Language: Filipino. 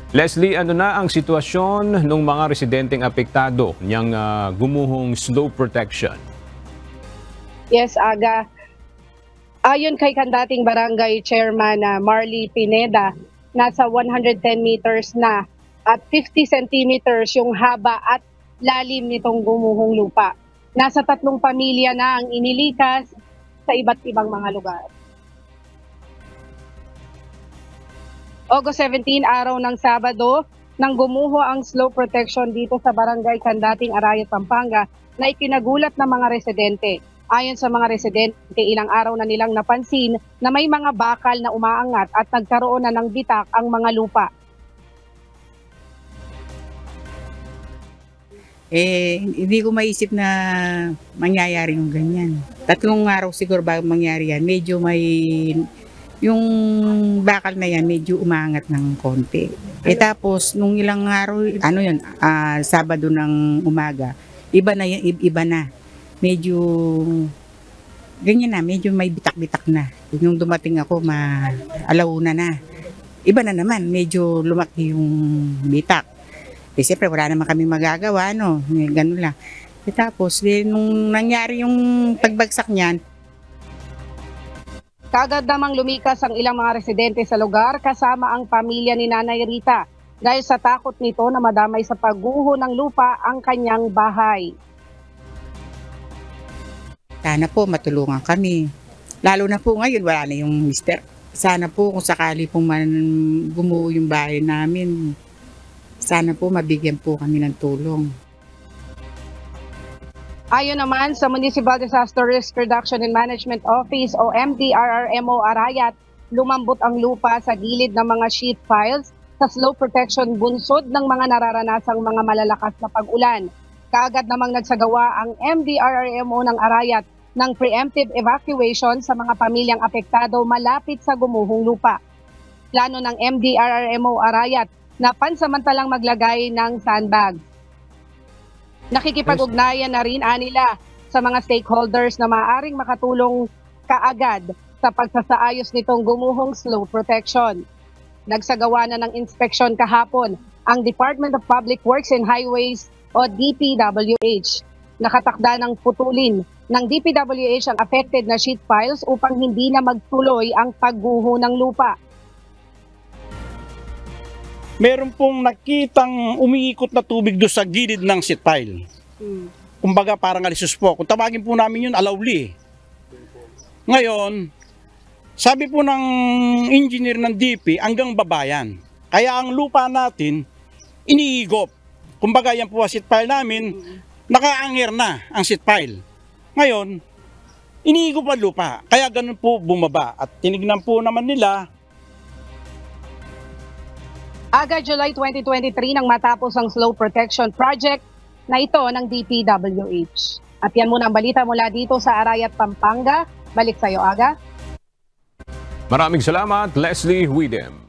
Leslie, ano na ang sitwasyon ng mga residenteng apektado niyang gumuhong slope protection? Yes, Aga. Ayon kay kandating barangay chairman na Marley Pineda, nasa 110 meters na at 50 centimeters yung haba at lalim nitong gumuhong lupa. Nasa 3 pamilya na ang inilikas sa iba't ibang mga lugar. August 17, araw ng Sabado, nang gumuho ang slope protection dito sa barangay Kandating, Arayat, Pampanga na ikinagulat ng mga residente. Ayon sa mga residente, ilang araw na nilang napansin na may mga bakal na umaangat at nagkaroon na ng bitak ang mga lupa. Hindi ko maisip na mangyayari yung ganyan. 3 araw siguro bago mangyari yan, medyo may yung bakal na yan medyo umangat ng konti. Tapos nung ilang araw, Sabado ng umaga, iba na. Medyo ganyan na, medyo may bitak-bitak na. Nung dumating ako, alauna na. Iba na naman, medyo lumaki yung bitak. Siyempre wala naman kami magagawa, no? Ganun lang. Tapos nung nangyari yung pagbagsak niyan, kagad namang lumikas ang ilang mga residente sa lugar kasama ang pamilya ni Nanay Rita dahil sa takot nito na madamay sa pagguho ng lupa ang kanyang bahay. Sana po matulungan kami. Lalo na po ngayon wala na yung mister. Sana po kung sakali po man gumuho yung bahay namin, sana po mabigyan po kami ng tulong. Ayon naman sa Municipal Disaster Risk Reduction and Management Office o MDRRMO Arayat, lumambot ang lupa sa gilid ng mga sheet piles sa slope protection bunsod ng mga nararanasang mga malalakas na pag-ulan. Kaagad namang nagsagawa ang MDRRMO ng Arayat ng preemptive evacuation sa mga pamilyang apektado malapit sa gumuhong lupa. Plano ng MDRRMO Arayat na pansamantalang maglagay ng sandbag. Nakikipag-ugnayan na rin nila sa mga stakeholders na maaaring makatulong kaagad sa pagsasaayos nitong gumuhong slope protection. Nagsagawa na ng inspeksyon kahapon ang Department of Public Works and Highways o DPWH. Nakatakda ng putulin ng DPWH ang affected na sheet piles upang hindi na magtuloy ang pagguho ng lupa. Meron pong nakitang umiikot na tubig doon sa gilid ng sheet pile. Kumbaga parang alisus po. Kung tawagin po namin yun, alawli. Ngayon, sabi po ng engineer ng DP, hanggang babayan. Kaya ang lupa natin, iniigop. Kumbaga yan po ang sheet pile namin, nakaangir na ang sheet pile. Ngayon, iniigop ang lupa. Kaya ganun po bumaba. At tinignan po naman nila, Aga July 2023 nang matapos ang slope protection project na ito ng DPWH. At yan muna ang balita mula dito sa Arayat, Pampanga. Balik sa iyo, Aga. Maraming salamat, Leslie Huidem.